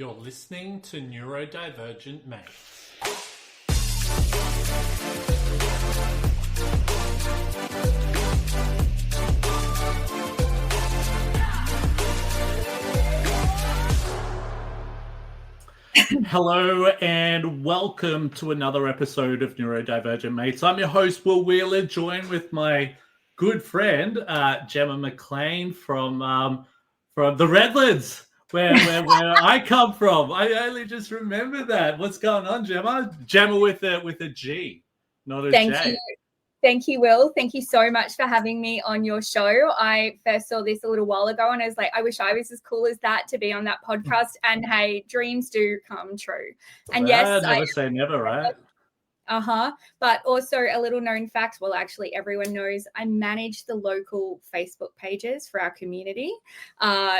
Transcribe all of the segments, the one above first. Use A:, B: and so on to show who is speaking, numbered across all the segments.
A: You're listening to Neurodivergent Mates. Hello and welcome to another episode of Neurodivergent Mates. I'm your host, Will Wheeler, joined with my good friend, Gemma McLean from the Redlands. Where I come from. I only just remember that. What's going on, Gemma? Gemma with a G, not a J.
B: Thank you, Will. Thank you so much for having me on your show. I first saw this a little while ago and I was like, I wish I was as cool as that to be on that podcast. And hey, dreams do come true. And yes,
A: never say never, right?
B: But also a little known fact, well, actually everyone knows I manage the local Facebook pages for our community.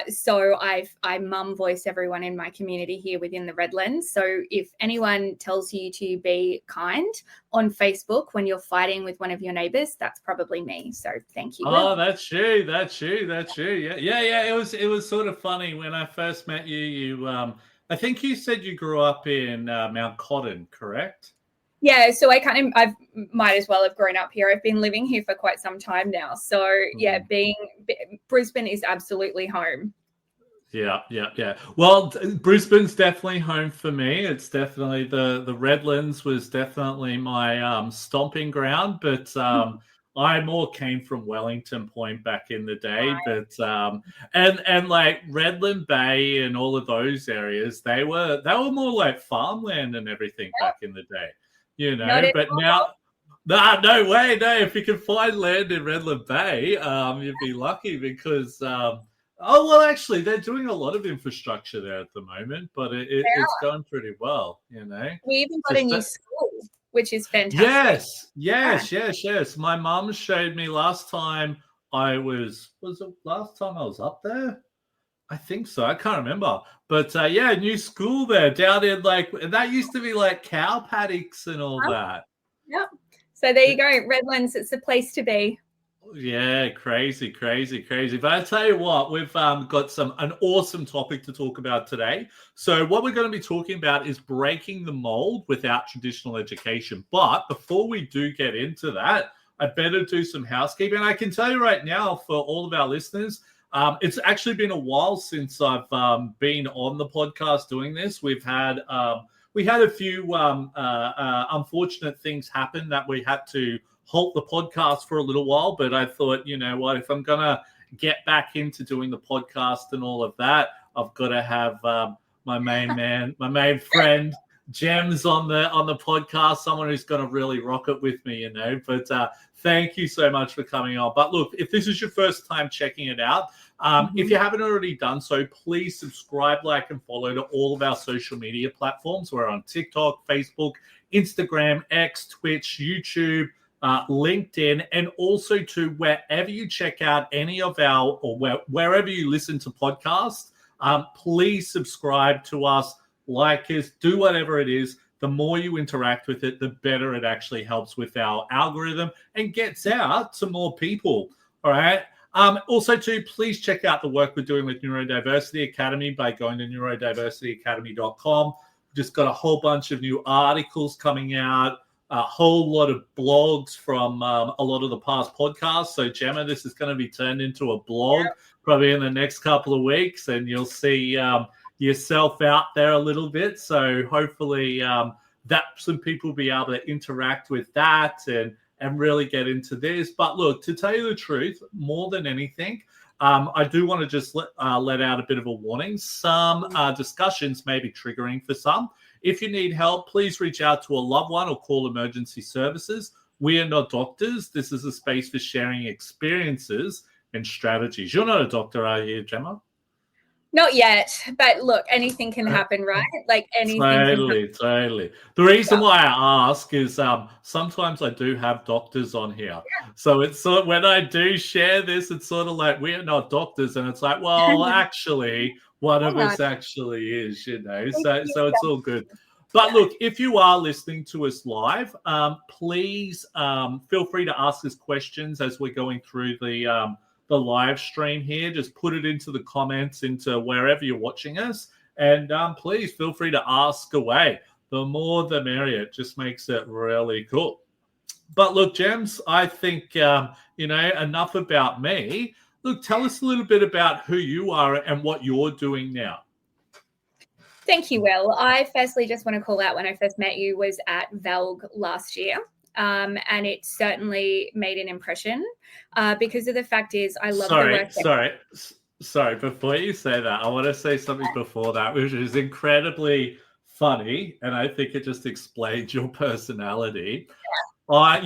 B: So I mum voice everyone in my community here within the Redlands. So if anyone tells you to be kind on Facebook when you're fighting with one of your neighbours, that's probably me. So thank you.
A: Oh, that's you. Yeah. It was sort of funny when I first met you. You I think you said you grew up in Mount Cotton, correct?
B: Yeah, so I might as well have grown up here. I've been living here for quite some time now. So yeah, Brisbane is absolutely home.
A: Yeah. Well, Brisbane's definitely home for me. It's definitely the Redlands was definitely my stomping ground, but I more came from Wellington Point back in the day. Right. But and like Redland Bay and all of those areas, they were more like farmland and everything back in the day. You know, but now, no way. No, if you can find land in Redland Bay, you'd be lucky because, actually, they're doing a lot of infrastructure there at the moment, but it's going pretty well, you know.
B: We even got a new school, which is fantastic.
A: Yes. My mum showed me last time was it last time I was up there? I think so. I can't remember. But new school there down in that used to be like cow paddocks and all that.
B: Yep. So there you go. Redlands, it's the place to be.
A: Yeah, crazy. But I tell you what, we've got an awesome topic to talk about today. So what we're going to be talking about is breaking the mold without traditional education. But before we do get into that, I better do some housekeeping. I can tell you right now for all of our listeners, it's actually been a while since I've been on the podcast doing this. We had a few unfortunate things happen that we had to halt the podcast for a little while. But I thought, you know what, if I'm gonna get back into doing the podcast and all of that, I've got to have my main friend Gems on the podcast, someone who's going to really rock it with me, you know. But thank you so much for coming on. But look, if this is your first time checking it out, if you haven't already done so, please subscribe, like, and follow to all of our social media platforms. We're on TikTok, Facebook, Instagram, X, Twitch, YouTube, LinkedIn, and also to wherever you check out any of wherever you listen to podcasts, please subscribe to us. Like us, do whatever it is. The more you interact with it, the better it actually helps with our algorithm and gets out to more people. All right. Also, too, please check out the work we're doing with Neurodiversity Academy by going to neurodiversityacademy.com. We've just got a whole bunch of new articles coming out, a whole lot of blogs from a lot of the past podcasts. So, Gemma, this is going to be turned into a blog probably in the next couple of weeks, and you'll see yourself out there a little bit. So hopefully that some people will be able to interact with that and really get into this. But look, to tell you the truth, more than anything, I do want to just let out a bit of a warning. Some discussions may be triggering for some. If you need help, please reach out to a loved one or call emergency services. We are not doctors. This is a space for sharing experiences and strategies. You're not a doctor, are you, Gemma?
B: Not yet, but look, anything can happen, right? Like anything.
A: Totally. The reason why I ask is sometimes I do have doctors on here. Yeah. So it's sort of, when I do share this, it's sort of like we're not doctors, and it's like, well, actually, one of us actually is, you know. So it's all good. But look, if you are listening to us live, please feel free to ask us questions as we're going through the live stream here. Just put it into the comments into wherever you're watching us, And please feel free to ask away. The more the merrier. It just makes it really cool. But look, Gems, I think, enough about me. Look, tell us a little bit about who you are and what you're doing now.
B: Thank you, Will. I firstly just want to call out when I first met you was at Velg last year. And it certainly made an impression because of the fact is I love the work.
A: Sorry. Before you say that, I want to say something before that, which is incredibly funny. And I think it just explains your personality. I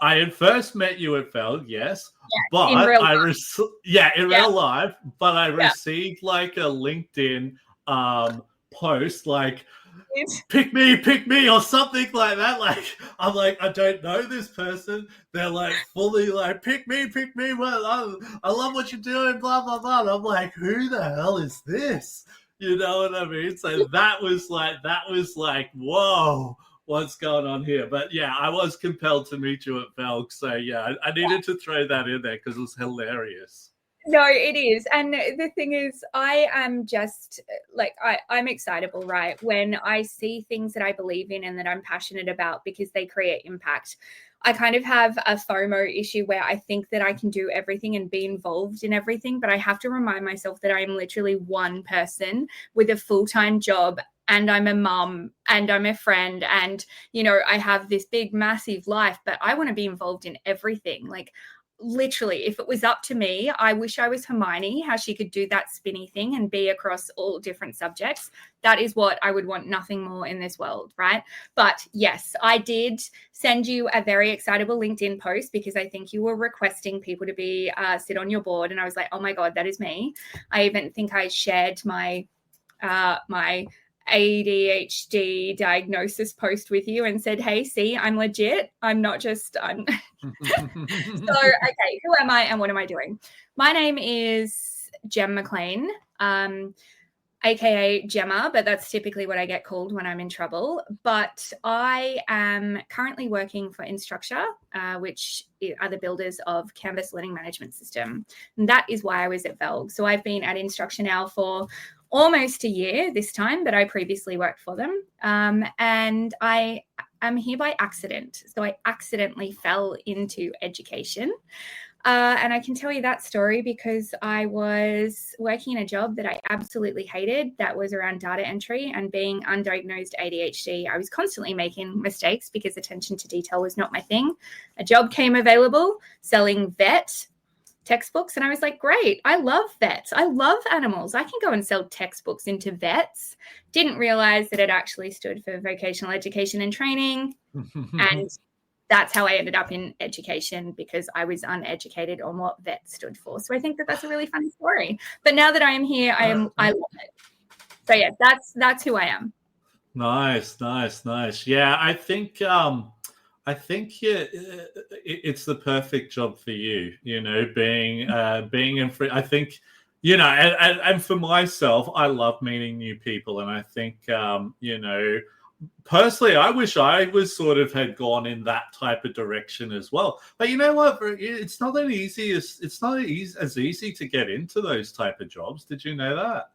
A: had first met you at Velg, yes. But
B: in real
A: real life. But I received like a LinkedIn post like pick me or something like that. Like I'm like, I don't know this person. They're like fully like pick me. Well, I love what you're doing, blah blah blah. And I'm like, who the hell is this? You know what I mean? So that was like, whoa, what's going on here? But yeah, I was compelled to meet you at Velg. So yeah, I needed to throw that in there because it was hilarious.
B: No, it is. And the thing is, I am just like, I'm excitable, right? When I see things that I believe in and that I'm passionate about because they create impact. I kind of have a FOMO issue where I think that I can do everything and be involved in everything, but I have to remind myself that I am literally one person with a full-time job, and I'm a mum and I'm a friend, and, I have this big, massive life, but I want to be involved in everything. Like, literally, if it was up to me, I wish I was Hermione, how she could do that spinny thing and be across all different subjects. That is what I would want, nothing more in this world, right? But yes, I did send you a very excitable LinkedIn post because I think you were requesting people to be sit on your board. And I was like, oh my God, that is me. I even think I shared my ADHD diagnosis post with you and said, hey, see, I'm legit. I'm not just, So, okay, who am I and what am I doing? My name is Gemma McLean, aka Gemma, but that's typically what I get called when I'm in trouble. But I am currently working for Instructure, which are the builders of Canvas Learning Management System. And that is why I was at Velg. So I've been at Instructure now for almost a year this time, but I previously worked for them. And I am here by accident. So I accidentally fell into education. And I can tell you that story because I was working in a job that I absolutely hated that was around data entry, and being undiagnosed ADHD, I was constantly making mistakes because attention to detail was not my thing. A job came available selling vet textbooks, and I was like, great, I love vets. I love animals. I can go and sell textbooks into vets. Didn't realize that it actually stood for vocational education and training. And that's how I ended up in education, because I was uneducated on what vet stood for. So I think that that's a really funny story. But now that I am here, I love it. So yeah, that's who I am.
A: Nice. Yeah, I think it's the perfect job for you. Being in free. I think, and for myself, I love meeting new people, and I think, personally, I wish I was had gone in that type of direction as well. But you know what? It's not as easy to get into those type of jobs. Did you know that?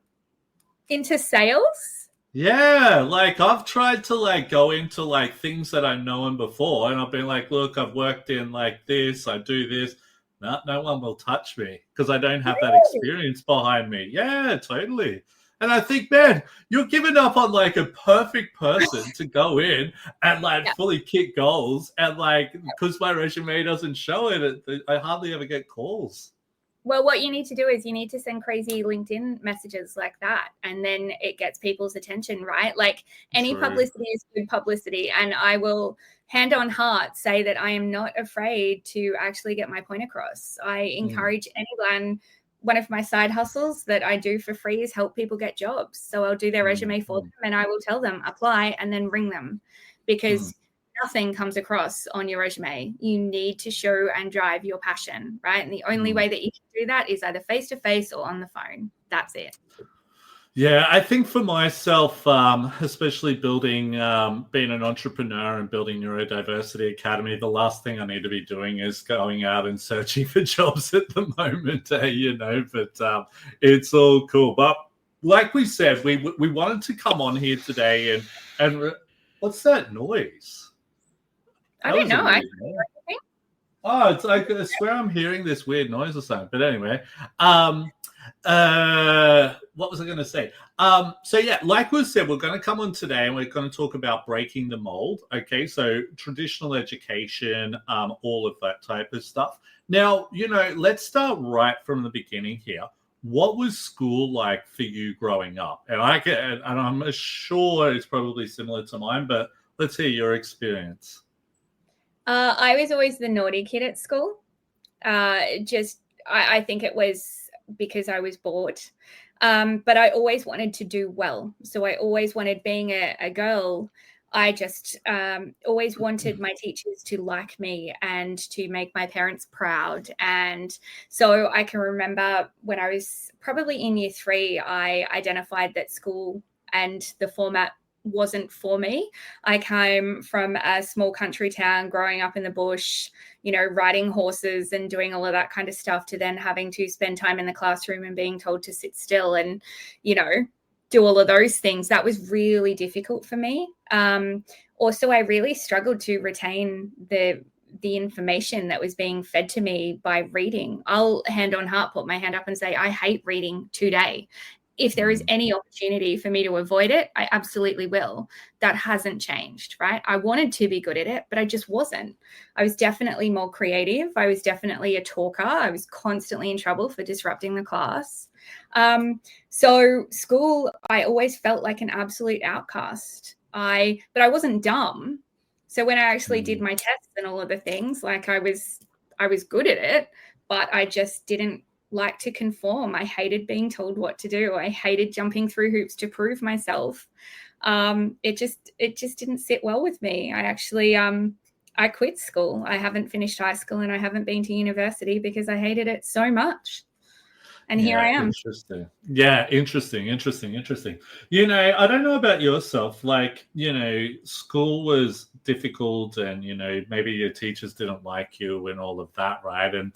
B: Into sales?
A: Yeah, like I've tried to go into things that I've known before, and I've been like, look, I've worked in this, I do this. No one will touch me because I don't have that experience behind me. Yeah, totally. And I think, man, you're giving up on a perfect person to go in and fully kick goals, and because my resume doesn't show it, I hardly ever get calls.
B: Well, what you need to do is you need to send crazy LinkedIn messages like that, and then it gets people's attention, right? Any publicity is good publicity, and I will hand on heart say that I am not afraid to actually get my point across. I encourage anyone. One of my side hustles that I do for free is help people get jobs. So I'll do their resume for them, and I will tell them apply and then ring them, because nothing comes across on your resume. You need to show and drive your passion, right? And the only way that you can do that is either face-to-face or on the phone. That's it.
A: Yeah, I think for myself, especially being an entrepreneur and building Neurodiversity Academy, the last thing I need to be doing is going out and searching for jobs at the moment, but it's all cool. But like we said, we wanted to come on here today and what's that noise?
B: I
A: That
B: don't
A: was a
B: know.
A: weird noise. Oh, it's like I swear I'm hearing this weird noise or something. But anyway, what was I going to say? So yeah, like we said, we're going to come on today and we're going to talk about breaking the mold. Okay, so traditional education, all of that type of stuff. Now, let's start right from the beginning here. What was school like for you growing up? And I'm sure it's probably similar to mine, but let's hear your experience.
B: I was always the naughty kid at school. I think it was because I was bored. But I always wanted to do well. So I always wanted, being a girl, I just always wanted my teachers to like me and to make my parents proud. And so I can remember when I was probably in year 3, I identified that school and the format wasn't for me. I came from a small country town, growing up in the bush, riding horses and doing all of that kind of stuff, to then having to spend time in the classroom and being told to sit still and, do all of those things. That was really difficult for me. Also, I really struggled to retain the information that was being fed to me by reading. I'll hand on heart put my hand up and say, I hate reading today. If there is any opportunity for me to avoid it, I absolutely will. That hasn't changed, right? I wanted to be good at it, but I just wasn't. I was definitely more creative. I was definitely a talker. I was constantly in trouble for disrupting the class. So school, I always felt like an absolute outcast. But I wasn't dumb. So when I actually did my tests and all of the things, like I was good at it, but I just didn't like to conform. I hated being told what to do. I hated jumping through hoops to prove myself. It just didn't sit well with me. I actually I quit school. I haven't finished high school and I haven't been to university because I hated it so much. And here I am.
A: Interesting. Yeah, interesting. I don't know about yourself. Like, school was difficult and, maybe your teachers didn't like you and all of that, right? And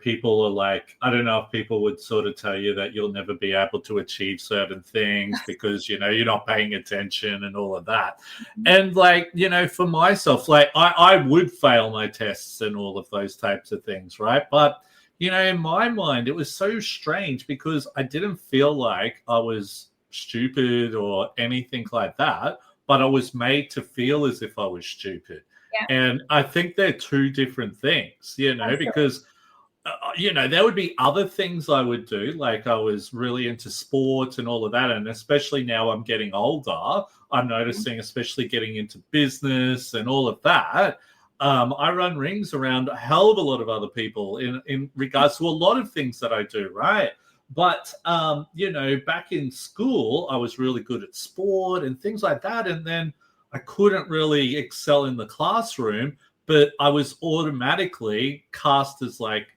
A: people are like, I don't know if people would sort of tell you that you'll never be able to achieve certain things because, you're not paying attention and all of that. And like, for myself, like I would fail my tests and all of those types of things, right? But, in my mind, it was so strange because I didn't feel like I was stupid or anything like that, but I was made to feel as if I was stupid. Yeah. And I think they're two different things, because there would be other things I would do. Like I was really into sports and all of that. And especially now I'm getting older, I'm noticing, especially getting into business and all of that, I run rings around a hell of a lot of other people in regards to a lot of things that I do, right? But, back in school, I was really good at sport and things like that. And then I couldn't really excel in the classroom, but I was automatically cast as like,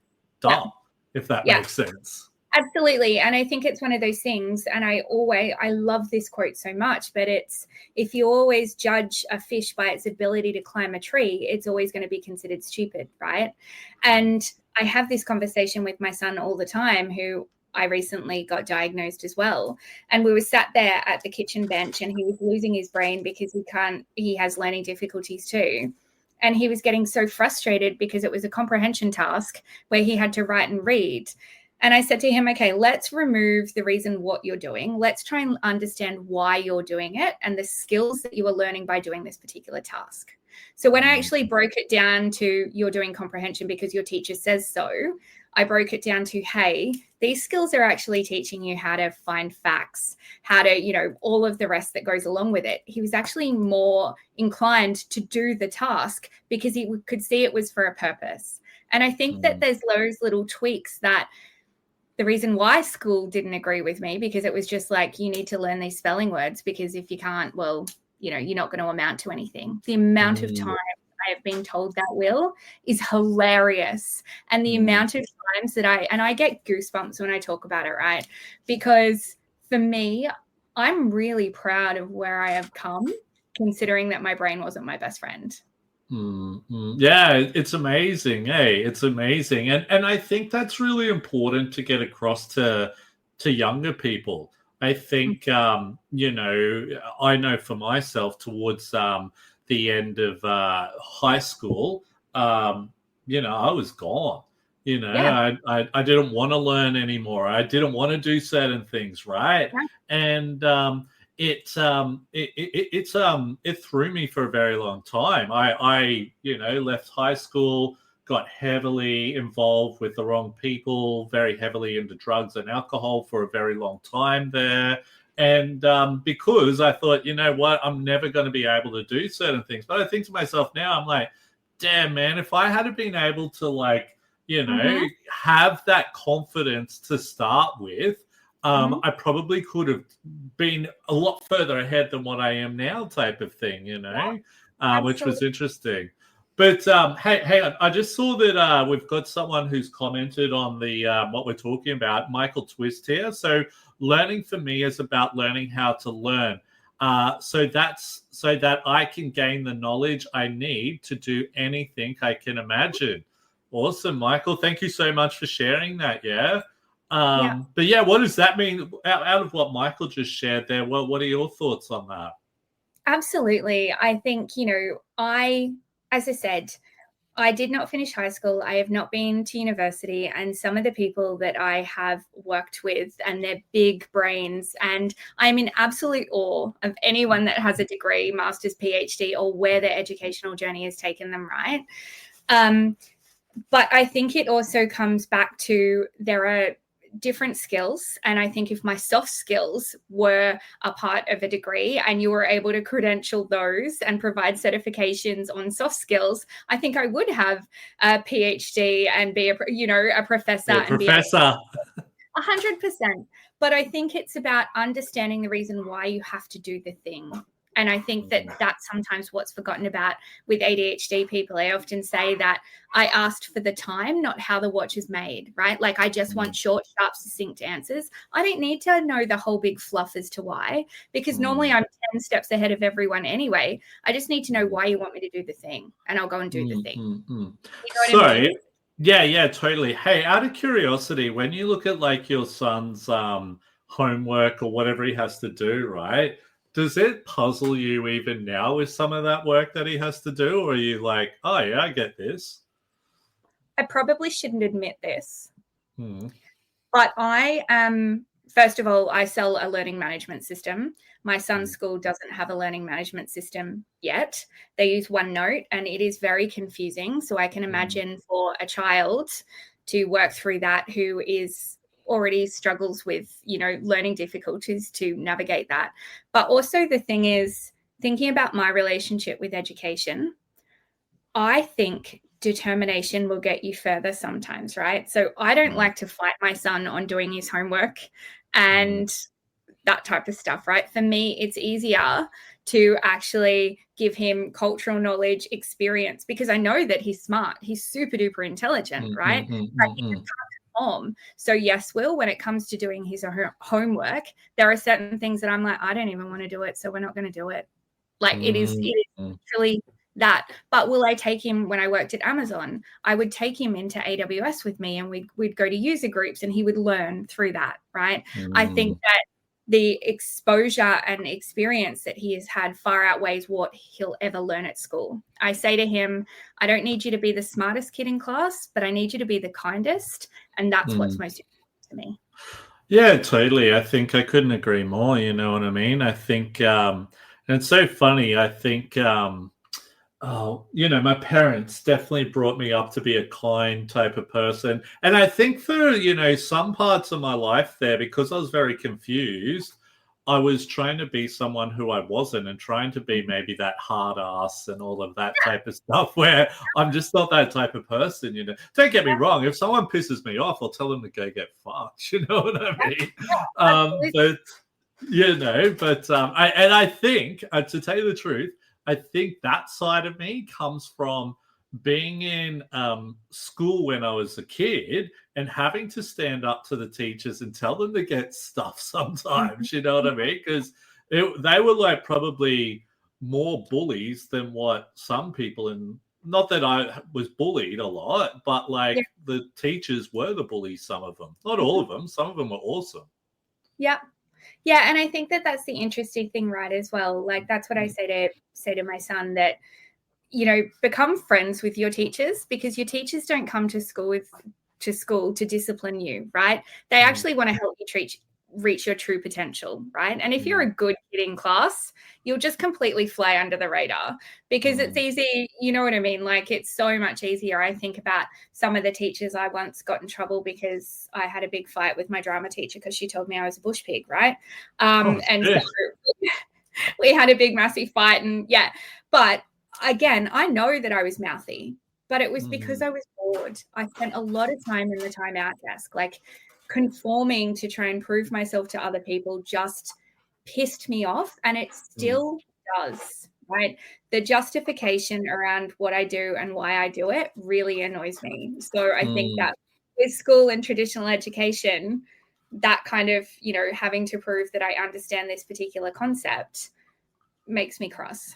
A: dumb, if that makes sense.
B: Absolutely. And I think it's one of those things, and I love this quote so much, but it's, if you always judge a fish by its ability to climb a tree, it's always going to be considered stupid, right? And I have this conversation with my son all the time, who I recently got diagnosed as well. And we were sat there at the kitchen bench and he was losing his brain because he has learning difficulties too. And he was getting so frustrated because it was a comprehension task where he had to write and read. And I said to him, okay, let's remove the reason what you're doing. Let's try and understand why you're doing it and the skills that you are learning by doing this particular task. So when I actually broke it down to, you're doing comprehension because your teacher says so, I broke it down to, hey, these skills are actually teaching you how to find facts, how to, all of the rest that goes along with it. He was actually more inclined to do the task because he could see it was for a purpose. And I think that there's those little tweaks that the reason why school didn't agree with me, because it was just like, you need to learn these spelling words because if you can't, well, you're not going to amount to anything. The amount of time I have been told that will is hilarious. And the amount of times that I get goosebumps when I talk about it, right? Because for me, I'm really proud of where I have come, considering that my brain wasn't my best friend.
A: Yeah, it's amazing. Hey, it's amazing. And I think that's really important to get across to younger people. I think, you know, I know for myself towards the end of high school, you know, I was gone. You know,
B: Yeah.
A: I didn't want to learn anymore. I didn't want to do certain things, right?
B: Right.
A: And it threw me for a very long time. I you know, left high school, got heavily involved with the wrong people, very heavily into drugs and alcohol for a very long time there. And because I thought, you know what, I'm never going to be able to do certain things. But I think to myself now, I'm like, damn, man, if I had been able to, like, you know, have that confidence to start with, I probably could have been a lot further ahead than what I am now, type of thing, you know, which was interesting. But hey, I just saw that we've got someone who's commented on the what we're talking about, Michael Twist here. So learning for me is about learning how to learn. So that's so that I can gain the knowledge I need to do anything I can imagine. Awesome, Michael. Thank you so much for sharing that. Yeah. But yeah, what does that mean out of what Michael just shared there? What are your thoughts on that?
B: Absolutely. I think, you know, as I said, I did not finish high school. I have not been to university. And some of the people that I have worked with and their big brains, and I'm in absolute awe of anyone that has a degree, master's, PhD, or where their educational journey has taken them, right? But I think it also comes back to there are different skills. And I think if my soft skills were a part of a degree and you were able to credential those and provide certifications on soft skills, I think I would have a PhD and be a professor.
A: Yeah, professor.
B: 100%. But I think it's about understanding the reason why you have to do the thing. And I think that that's sometimes what's forgotten about with ADHD people. I often say that I asked for the time, not how the watch is made, right? Like I just want short, sharp, succinct answers. I don't need to know the whole big fluff as to why, because normally I'm 10 steps ahead of everyone anyway. I just need to know why you want me to do the thing, and I'll go and do the thing. You know what I mean?
A: Yeah, totally. Hey, out of curiosity, when you look at like your son's homework or whatever he has to do, right? Does it puzzle you even now with some of that work that he has to do? Or are you like, oh, yeah, I get this?
B: I probably shouldn't admit this, but I am, first of all, I sell a learning management system. My son's school doesn't have a learning management system yet. They use OneNote, and it is very confusing. So I can imagine for a child to work through that who is already struggles with, you know, learning difficulties to navigate that. But also the thing is, thinking about my relationship with education, I think determination will get you further sometimes, right? So I don't like to fight my son on doing his homework and that type of stuff, right? For me, it's easier to actually give him cultural knowledge, experience, because I know that he's smart. He's super duper intelligent, right? But he just can't perform. So yes, Will, when it comes to doing his homework, there are certain things that I'm like, I don't even want to do it, so we're not going to do it. Like it is literally that. But will I take him? When I worked at Amazon, I would take him into AWS with me, and we'd go to user groups, and he would learn through that, right? I think that the exposure and experience that he has had far outweighs what he'll ever learn at school. I say to him, I don't need you to be the smartest kid in class, but I need you to be the kindest. And that's what's most important to me.
A: Yeah, totally. I think I couldn't agree more. You know what I mean? I think, and it's so funny. I think, you know, my parents definitely brought me up to be a kind type of person. And I think for, you know, some parts of my life there, because I was very confused, I was trying to be someone who I wasn't and trying to be maybe that hard ass and all of that type of stuff where I'm just not that type of person, you know. Don't get me wrong. If someone pisses me off, I'll tell them to go get fucked. You know what I mean? But, you know, but I think, to tell you the truth, I think that side of me comes from being in school when I was a kid and having to stand up to the teachers and tell them to get stuff sometimes, you know what I mean? Because they were like probably more bullies than what some people in, not that I was bullied a lot, but like the teachers were the bullies, some of them. Not all of them. Some of them were awesome.
B: Yeah. Yeah, and I think that that's the interesting thing, right, as well. Like, that's what I say to my son, that, become friends with your teachers, because your teachers don't come to school to discipline you, right? They actually want to help you reach your true potential, right? And if you're a good kid in class, you'll just completely fly under the radar, because it's easy, you know what I mean? Like, it's so much easier. I think about some of the teachers. I once got in trouble because I had a big fight with my drama teacher because she told me I was a bush pig, right? And so we had a big, massive fight, and but again, I know that I was mouthy, but it was because I was bored. I spent a lot of time in the timeout desk, like, conforming to try and prove myself to other people just pissed me off, and it still does, right? The justification around what I do and why I do it really annoys me. So I think that with school and traditional education, that kind of, having to prove that I understand this particular concept makes me cross.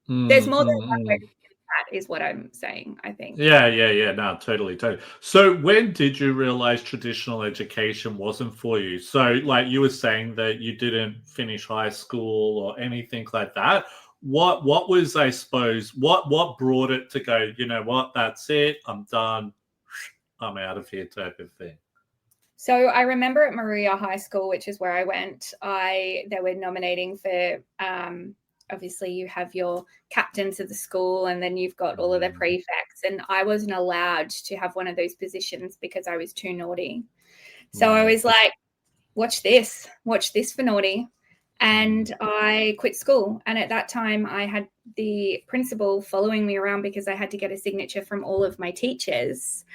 B: There's more than one way to do that, is what I'm saying, I think.
A: Yeah. No, totally. So when did you realize traditional education wasn't for you? So, like, you were saying that you didn't finish high school or anything like that. What was, I suppose, what brought it to go, you know what, that's it, I'm done, I'm out of here type of thing?
B: So I remember at Maria High School, which is where I went, they were nominating for, obviously you have your captains of the school, and then you've got all of the prefects, and I wasn't allowed to have one of those positions because I was too naughty. So I was like, watch this for naughty. And I quit school. And at that time, I had the principal following me around because I had to get a signature from all of my teachers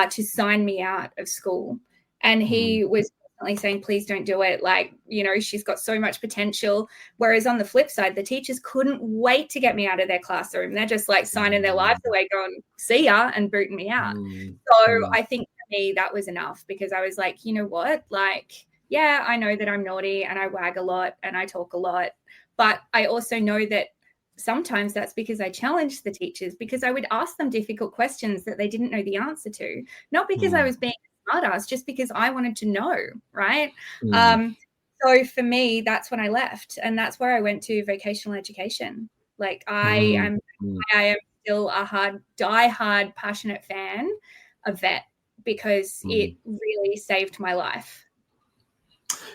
B: to sign me out of school. And he was constantly saying, please don't do it. Like, she's got so much potential. Whereas on the flip side, the teachers couldn't wait to get me out of their classroom. They're just like signing their lives away, going, see ya, and booting me out. So I think for me, that was enough, because I was like, you know what? Like, yeah, I know that I'm naughty and I wag a lot and I talk a lot, but I also know that sometimes that's because I challenged the teachers, because I would ask them difficult questions that they didn't know the answer to, not because I was being a smartass, just because I wanted to know, right? So for me, that's when I left, and that's where I went to vocational education. Like, I am still a die-hard, passionate fan of VET, because it really saved my life.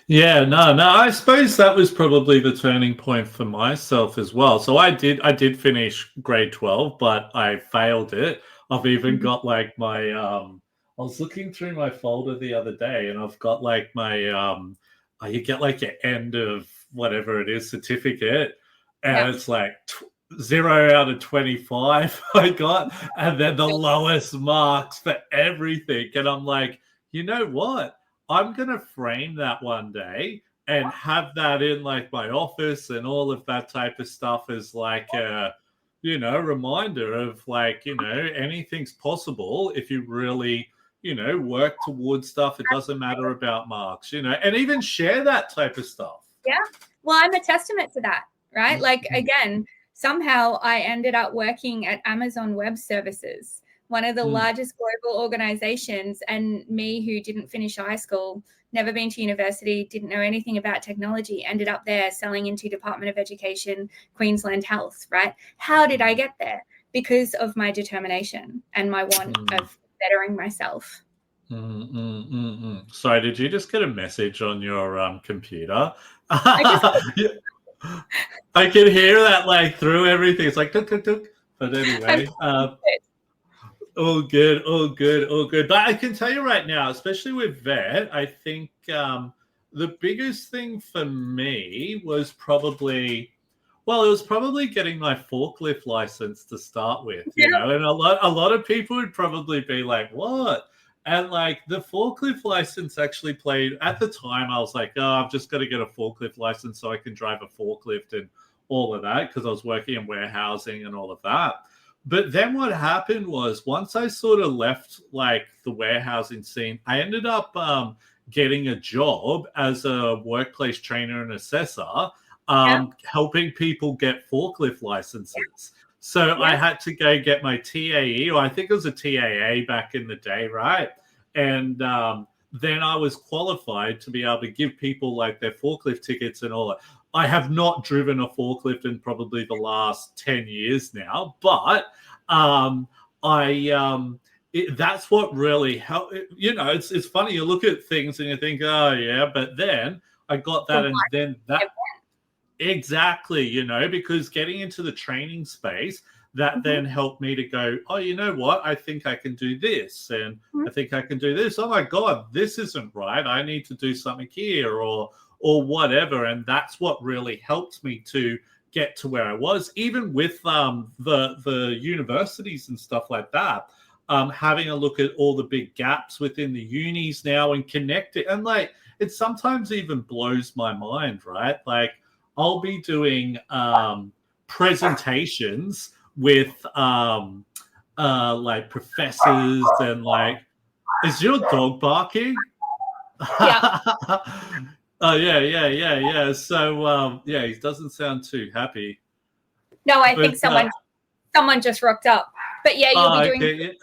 A: Yeah, no, I suppose that was probably the turning point for myself as well. So I did finish grade 12, but I failed it. I've even got like my I was looking through my folder the other day, and I've got like my you get like your end of whatever it is certificate, and it's like 0 out of 25 I got, and then the lowest marks for everything. And I'm like, you know what? I'm going to frame that one day and have that in like my office and all of that type of stuff as like a, reminder of like, anything's possible if you really, work towards stuff. It doesn't matter about marks, and even share that type of stuff.
B: Yeah. Well, I'm a testament to that, right? Like, again, somehow I ended up working at Amazon Web Services, one of the largest global organizations, and me, who didn't finish high school, never been to university, didn't know anything about technology, ended up there selling into Department of Education, Queensland Health, right? How did I get there? Because of my determination and my want of bettering myself.
A: Sorry, did you just get a message on your computer? I can hear that like through everything. It's like tuk, tuk, tuk. But anyway, all good. But I can tell you right now, especially with VET, I think the biggest thing for me was probably, it was probably getting my forklift license to start with, and a lot of people would probably be like, what? And like the forklift license actually played at the time. I was like, I've just got to get a forklift license so I can drive a forklift and all of that, because I was working in warehousing and all of that. But then what happened was, once I sort of left like the warehousing scene, I ended up getting a job as a workplace trainer and assessor, helping people get forklift licenses. So I had to go get my TAE, or I think it was a TAA back in the day, right? And then I was qualified to be able to give people like their forklift tickets and all that. I have not driven a forklift in probably the last 10 years now, but that's what really helped. You know, it's funny. You look at things and you think, oh yeah, but then I got that, and then that exactly, you know, because getting into the training space, that then helped me to go, oh, you know what? I think I can do this, and I think I can do this. Oh my God, this isn't right. I need to do something here, or whatever. And that's what really helped me to get to where I was, even with the universities and stuff like that. Having a look at all the big gaps within the unis now and connect it. And like, it sometimes even blows my mind, right? Like, I'll be doing presentations with like professors, and like, is your dog barking?
B: Yeah.
A: Oh yeah. So yeah, he doesn't sound too happy.
B: No, I think someone just rocked up. But yeah, you'll be doing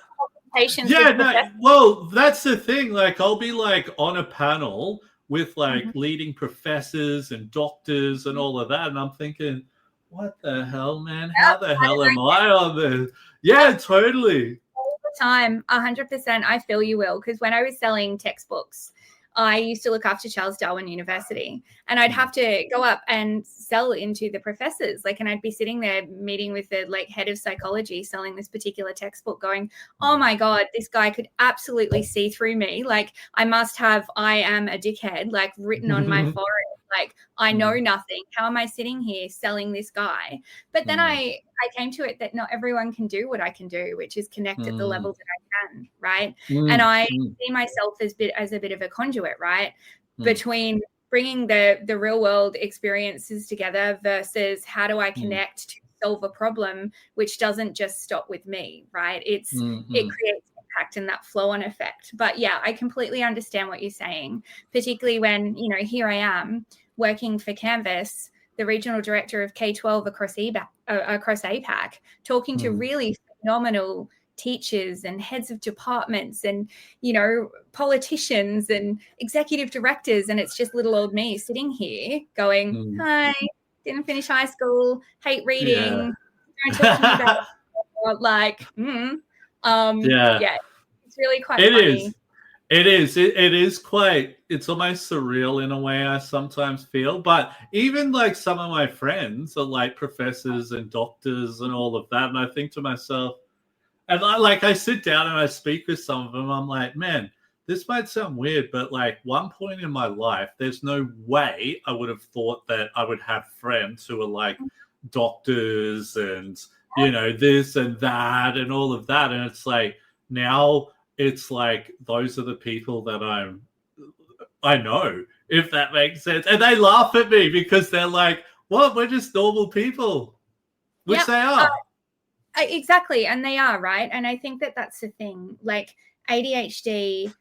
B: presentations.
A: Yeah, no, well, that's the thing. Like, I'll be like on a panel with like leading professors and doctors and all of that, and I'm thinking, what the hell, man? How the hell am I on this? Yeah, totally.
B: All the time, 100%. I feel you, Will, because when I was selling textbooks, I used to look after Charles Darwin University, and I'd have to go up and sell into the professors. Like, and I'd be sitting there meeting with the like head of psychology, selling this particular textbook, going, oh my God, this guy could absolutely see through me. Like, I must have, I am a dickhead, like written on my forehead. Like, I know nothing. How am I sitting here selling this guy? But then I came to it that not everyone can do what I can do, which is connect at the level that I can, right? And I see myself as a bit of a conduit, right? Between bringing the real world experiences together versus how do I connect to solve a problem, which doesn't just stop with me, right? It creates impact and that flow on effect. But yeah, I completely understand what you're saying, particularly when, you know, here I am working for Canvas, the regional director of K-12 across APAC, talking to really phenomenal teachers and heads of departments and, you know, politicians and executive directors. And it's just little old me sitting here going, hi, didn't finish high school, hate reading, don't talk to me about like, yeah, it's really quite funny.
A: It is quite, it's almost surreal in a way, I sometimes feel. But even like some of my friends are like professors and doctors and all of that. And I think to myself, and I sit down and I speak with some of them, I'm like, man, this might sound weird, but like one point in my life, there's no way I would have thought that I would have friends who are like doctors and, you know, this and that and all of that. And it's like, now it's like those are the people that I know, if that makes sense. And they laugh at me because they're like, what? We're just normal people, which they are.
B: Exactly. And they are, right? And I think that that's the thing. Like, ADHD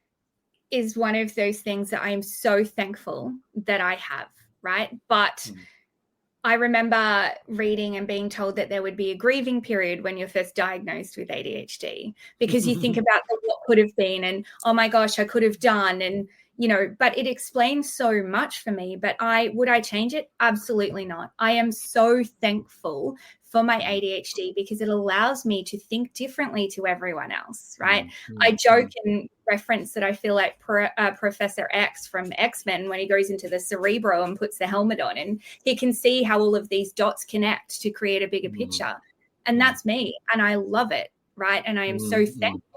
B: is one of those things that I am so thankful that I have, right? But I remember reading and being told that there would be a grieving period when you're first diagnosed with ADHD, because you think about what could have been and, oh my gosh, I could have done. And, you know, but it explains so much for me. But would I change it? Absolutely not. I am so thankful for my ADHD because it allows me to think differently to everyone else, right? I joke and reference that I feel like Professor X from X-Men when he goes into the Cerebro and puts the helmet on, and he can see how all of these dots connect to create a bigger picture. And that's me. And I love it, right? And I am so thankful.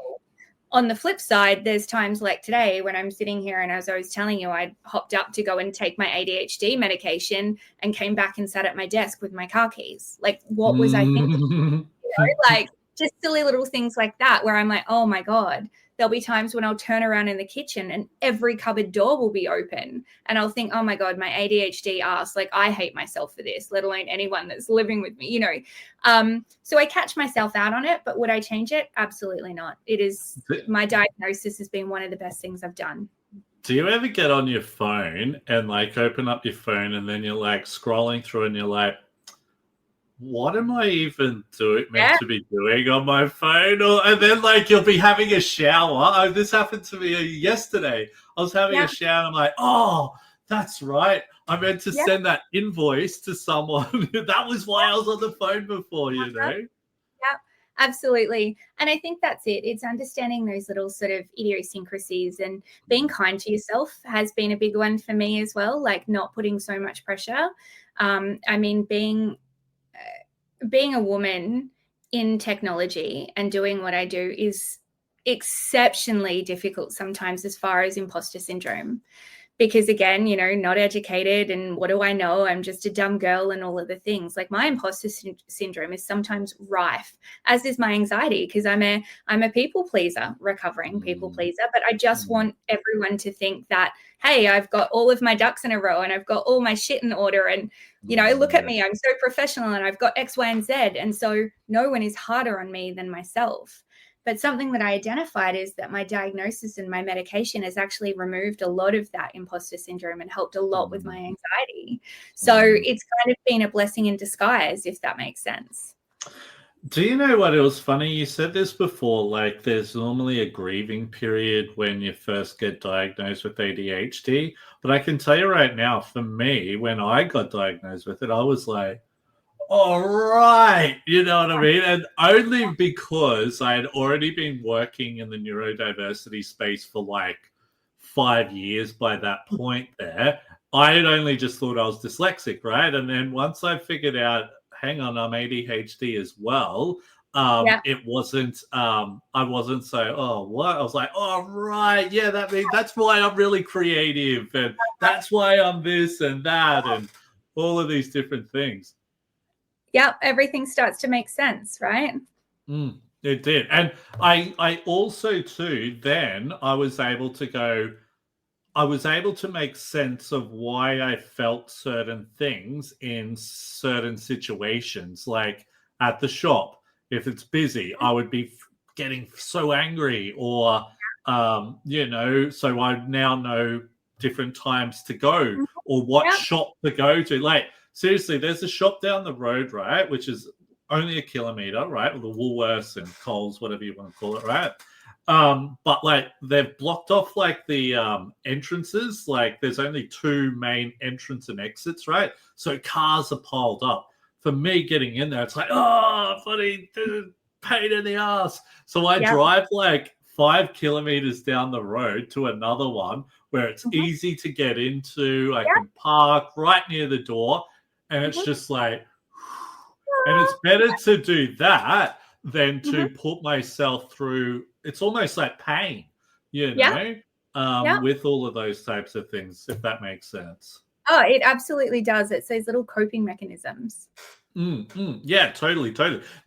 B: On the flip side, there's times like today when I'm sitting here, and as I was telling you, I hopped up to go and take my ADHD medication and came back and sat at my desk with my car keys. Like, what was I thinking? You know, like just silly little things like that where I'm like, oh my God. There'll be times when I'll turn around in the kitchen and every cupboard door will be open. And I'll think, oh my God, my ADHD ass, like I hate myself for this, let alone anyone that's living with me, you know. So I catch myself out on it, but would I change it? Absolutely not. It is, my diagnosis has been one of the best things I've done.
A: Do you ever get on your phone and like open up your phone and then you're like scrolling through and you're like, what am I even meant
B: Yeah.
A: to be doing on my phone? And then like you'll be having a shower. Oh, this happened to me yesterday. I was having a shower and I'm like, oh, that's right. I meant to
B: Yeah.
A: send that invoice to someone. That was why I was on the phone before, you know?
B: Yeah, absolutely. And I think that's it. It's understanding those little sort of idiosyncrasies, and being kind to yourself has been a big one for me as well, like not putting so much pressure. I mean, being a woman in technology and doing what I do is exceptionally difficult sometimes as far as imposter syndrome. Because again, not educated, and what do I know? I'm just a dumb girl and all of the things. Like my imposter syndrome is sometimes rife, as is my anxiety, because I'm a people pleaser, recovering people pleaser. But I just want everyone to think that, hey, I've got all of my ducks in a row and I've got all my shit in order, and look at me, I'm so professional and I've got X, Y, and Z. And so no one is harder on me than myself. But something that I identified is that my diagnosis and my medication has actually removed a lot of that imposter syndrome and helped a lot with my anxiety. So it's kind of been a blessing in disguise, if that makes sense.
A: Do you know what? It was funny. You said this before, like there's normally a grieving period when you first get diagnosed with ADHD. But I can tell you right now, for me, when I got diagnosed with it, I was like, all right, you know what I mean? And only because I had already been working in the neurodiversity space for like 5 years by that point there. I had only just thought I was dyslexic, right? And then once I figured out, hang on, I'm ADHD as well, it wasn't, I wasn't so, oh, what? I was like, oh, right, yeah, that's why I'm really creative, and that's why I'm this and that, and all of these different things.
B: Yeah, everything starts to make sense, right?
A: It did. And I also too, then I was able to make sense of why I felt certain things in certain situations, like at the shop. If it's busy, I would be getting so angry, or so I now know different times to go or what shop to go to. Like seriously, there's a shop down the road, right, which is only a kilometer, right, with the Woolworths and Coles, whatever you want to call it, right? But like they've blocked off like the entrances. Like there's only 2 main entrance and exits, right? So cars are piled up. For me getting in there, it's like, oh, bloody pain in the ass. So I drive like 5 kilometers down the road to another one where it's easy to get into. I can park right near the door, and it's just like, and it's better to do that than to put myself through. It's almost like pain, with all of those types of things, if that makes sense.
B: Oh, it absolutely does. It's those little coping mechanisms.
A: Yeah, totally.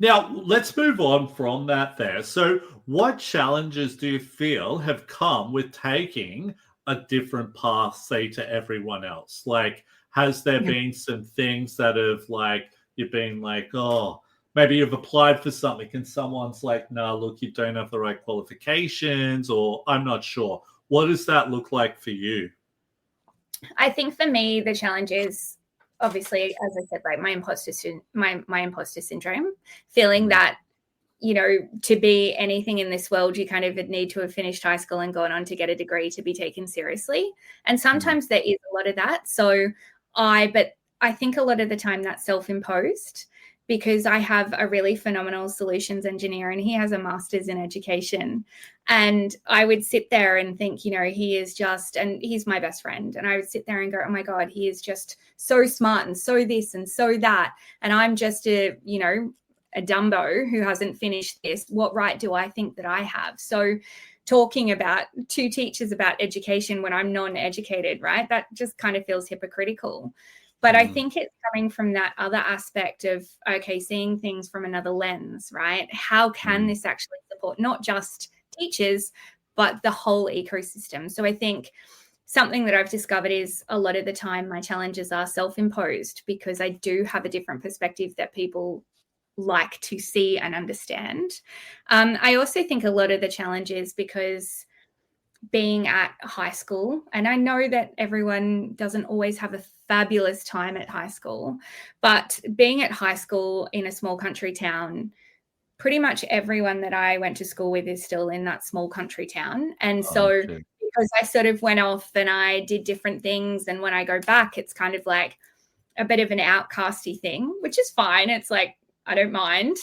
A: Now, let's move on from that there. So what challenges do you feel have come with taking a different path, say, to everyone else? Like, has there been some things that have, like, you've been like, oh, maybe you've applied for something and someone's like, no, look, you don't have the right qualifications, or I'm not sure. What does that look like for you?
B: I think for me, the challenge is obviously, as I said, right, my imposter syndrome, feeling that, to be anything in this world, you kind of need to have finished high school and gone on to get a degree to be taken seriously. And sometimes there is a lot of that. But I think a lot of the time that's self-imposed, because I have a really phenomenal solutions engineer and he has a master's in education. And I would sit there and think, he is just, and he's my best friend. And I would sit there and go, oh my God, he is just so smart and so this and so that. And I'm just a Dumbo who hasn't finished this. What right do I think that I have? So talking about 2 teachers about education when I'm non-educated, right? That just kind of feels hypocritical. But I think it's coming from that other aspect of, okay, seeing things from another lens, right? How can this actually support not just teachers, but the whole ecosystem? So I think something that I've discovered is a lot of the time my challenges are self-imposed, because I do have a different perspective that people like to see and understand. I also think a lot of the challenges because being at high school, and I know that everyone doesn't always have a fabulous time at high school. But being at high school in a small country town, pretty much everyone that I went to school with is still in that small country town. And so because I sort of went off and I did different things, and when I go back, it's kind of like a bit of an outcasty thing, which is fine. It's like, I don't mind.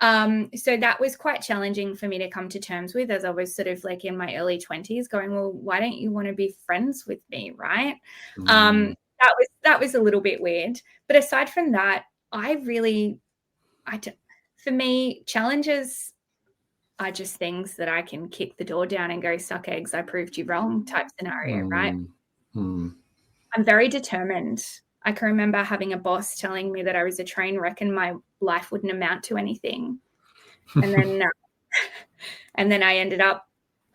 B: So that was quite challenging for me to come to terms with, as I was sort of like in my early 20s going, well, why don't you want to be friends with me, right? That was a little bit weird. But aside from that, for me, challenges are just things that I can kick the door down and go, suck eggs, I proved you wrong type scenario, right? I'm very determined. I can remember having a boss telling me that I was a train wreck and my life wouldn't amount to anything. And then I ended up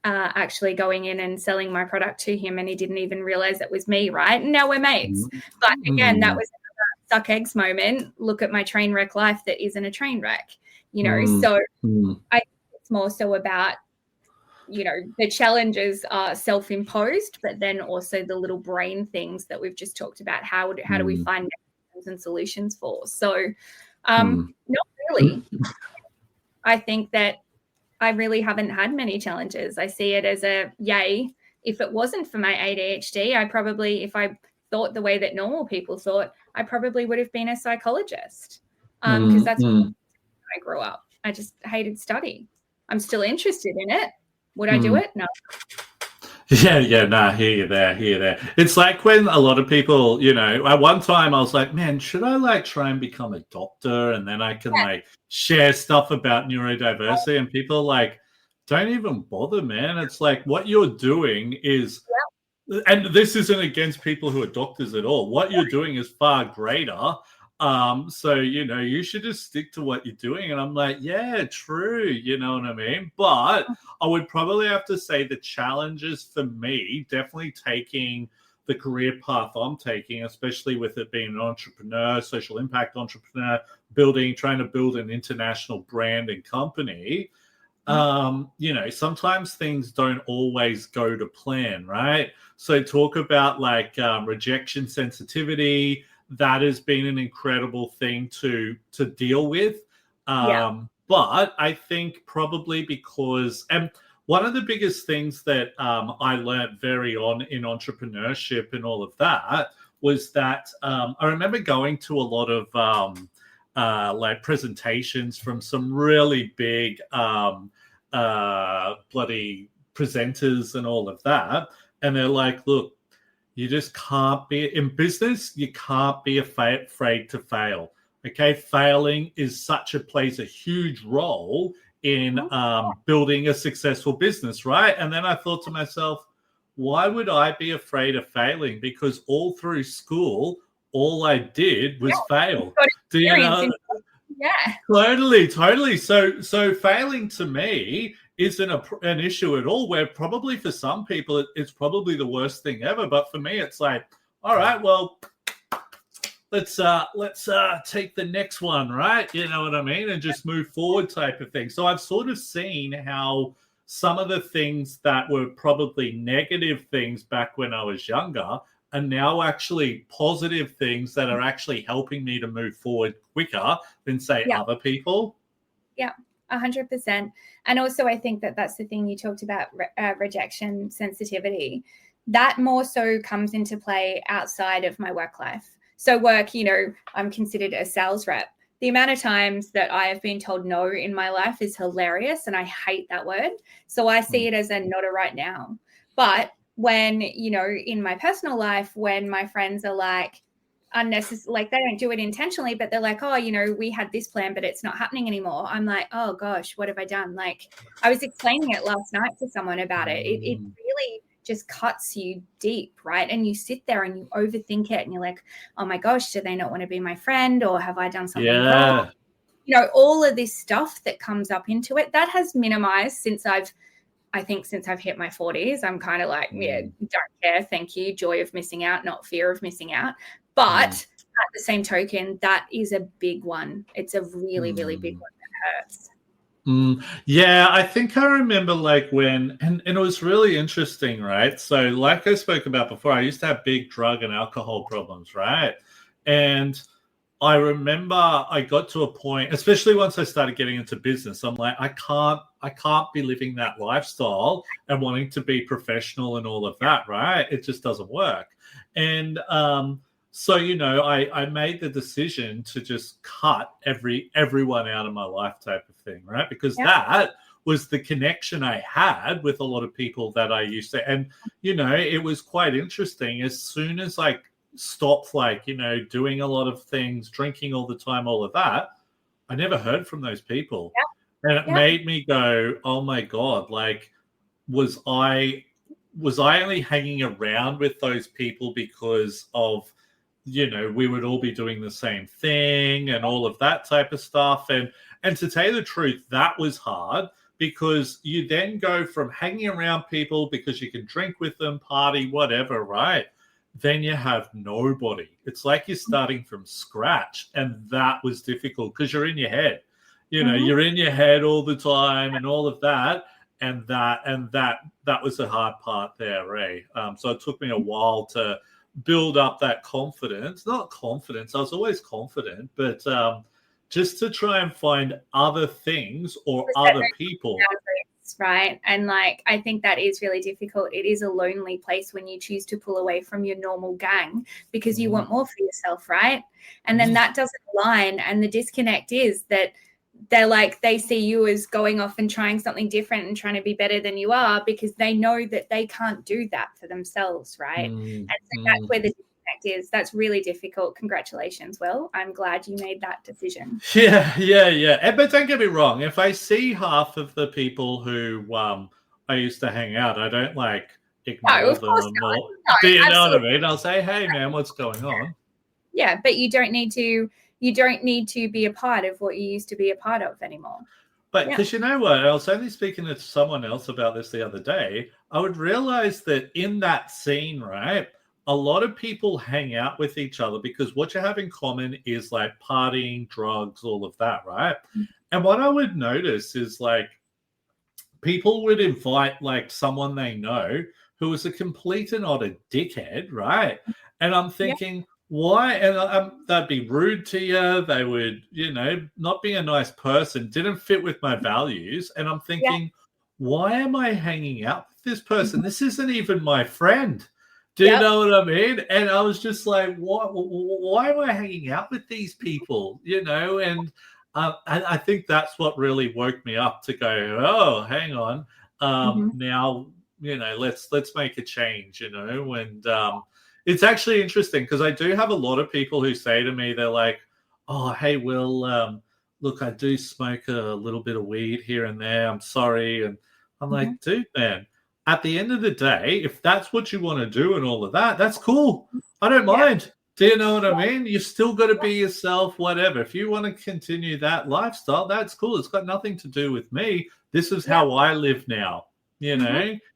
B: actually going in and selling my product to him, and he didn't even realize it was me, right? And now we're mates. But again, that was another suck eggs moment. Look at my train wreck life that isn't a train wreck, So I think it's more so about, the challenges are self-imposed, but then also the little brain things that we've just talked about. How do we find mechanisms and solutions for? So not really. I think that I really haven't had many challenges. I see it as a yay. If it wasn't for my ADHD, if I thought the way that normal people thought, I probably would have been a psychologist, because that's when I grew up. I just hated study. I'm still interested in it. Would I do it? No.
A: Yeah, hear you there. It's like when a lot of people, at one time I was like, man, should I try and become a doctor, and then I can share stuff about neurodiversity, and people don't even bother, man. It's like what you're doing is, and this isn't against people who are doctors at all. What you're doing is far greater. So, you should just stick to what you're doing. And I'm like, yeah, true. You know what I mean? But I would probably have to say the challenges for me, definitely taking the career path I'm taking, especially with it being an entrepreneur, social impact entrepreneur, trying to build an international brand and company. Sometimes things don't always go to plan, right? So talk about rejection sensitivity. That has been an incredible thing to deal with. But I think probably because, and one of the biggest things that I learned very on in entrepreneurship and all of that was that I remember going to a lot of presentations from some really big bloody presenters and all of that. And they're like, look, you just can't be in business. You can't be afraid to fail. Okay, failing plays a huge role in building a successful business, right? And then I thought to myself, why would I be afraid of failing? Because all through school, all I did was fail. Do you know?
B: Yeah,
A: totally. So failing to me isn't an issue at all, where probably for some people it's probably the worst thing ever, but for me it's like, all right, well, let's take the next one, right? You know what I mean? And just move forward type of thing. So I've sort of seen how some of the things that were probably negative things back when I was younger are now actually positive things that are actually helping me to move forward quicker than say other people.
B: 100%. And also I think that that's the thing you talked about, rejection sensitivity. That more so comes into play outside of my work life. So work, I'm considered a sales rep. The amount of times that I have been told no in my life is hilarious, and I hate that word. So I see it as a not a right now. But when, in my personal life, when my friends are like, unnecessary, they don't do it intentionally, but they're like, oh, we had this plan, but it's not happening anymore. I'm like, oh gosh, what have I done? I was explaining it last night to someone about it. It really just cuts you deep, right? And you sit there and you overthink it, and you're like, oh my gosh, do they not want to be my friend, or have I done something wrong? All of this stuff that comes up into it, that has minimized since I've hit my 40s. I'm kind of like, don't care, thank you. Joy of missing out, not fear of missing out. But at the same token, that is a big one. It's a really, really big one that hurts.
A: Yeah, I think I remember like when, and it was really interesting, right? So, like I spoke about before, I used to have big drug and alcohol problems, right? And I remember I got to a point, especially once I started getting into business, I'm like, I can't be living that lifestyle and wanting to be professional and all of that, right? It just doesn't work. And so, I made the decision to just cut everyone out of my life type of thing, right? Because
B: Yeah.
A: that was the connection I had with a lot of people that I used to, and it was quite interesting. As soon as I stopped, like, doing a lot of things, drinking all the time, all of that, I never heard from those people. And it
B: Yeah.
A: made me go, oh my God, like, was I only hanging around with those people because of, we would all be doing the same thing and all of that type of stuff. And to tell you the truth, that was hard, because you then go from hanging around people because you can drink with them, party, whatever, right? Then you have nobody. It's like you're starting from scratch. And that was difficult because you're in your head.
B: Mhm.
A: You're in your head all the time and all of that. And that was the hard part there, Ray. So it took me a while to build up that confidence. Not confidence, I was always confident, but just to try and find other things or other people.
B: Right. And like, I think that is really difficult. It is a lonely place when you choose to pull away from your normal gang because you want more for yourself, right? And then that doesn't align. And the disconnect is that they see you as going off and trying something different and trying to be better than you are, because they know that they can't do that for themselves, right? And so that's where the disconnect is. That's really difficult. Congratulations, Will. I'm glad you made that decision.
A: Yeah. But don't get me wrong. If I see half of the people who I used to hang out, I don't like ignore
B: No, of course
A: them.
B: not.
A: Or,
B: No,
A: do you know what I
B: absolutely.
A: mean? I'll say, hey man, what's going on?
B: Yeah, but you don't need to be a part of what you used to be a part of anymore.
A: But
B: Yeah.
A: because you know what, I was only speaking to someone else about this the other day. I would realize that in that scene, right, a lot of people hang out with each other because what you have in common is like partying, drugs, all of that, right? And what I would notice is like people would invite like someone they know who was a complete and utter dickhead, right? And I'm
B: Yeah.
A: thinking, why? And they'd be rude to you. They would, not be a nice person, didn't fit with my values. And I'm
B: Yeah.
A: thinking, why am I hanging out with this person? This isn't even my friend. Do you
B: Yep.
A: know what I mean? And I was just like, why am I hanging out with these people? And I think that's what really woke me up to go, oh, hang on. Now, let's make a change, and it's actually interesting because I do have a lot of people who say to me, they're like, oh, hey, Will, look, I do smoke a little bit of weed here and there. I'm sorry. And I'm like, dude, man, at the end of the day, if that's what you want to do and all of that, that's cool. I don't mind. Do you know what I mean? You've still got to be yourself, whatever. If you want to continue that lifestyle, that's cool. It's got nothing to do with me. This is how I live now,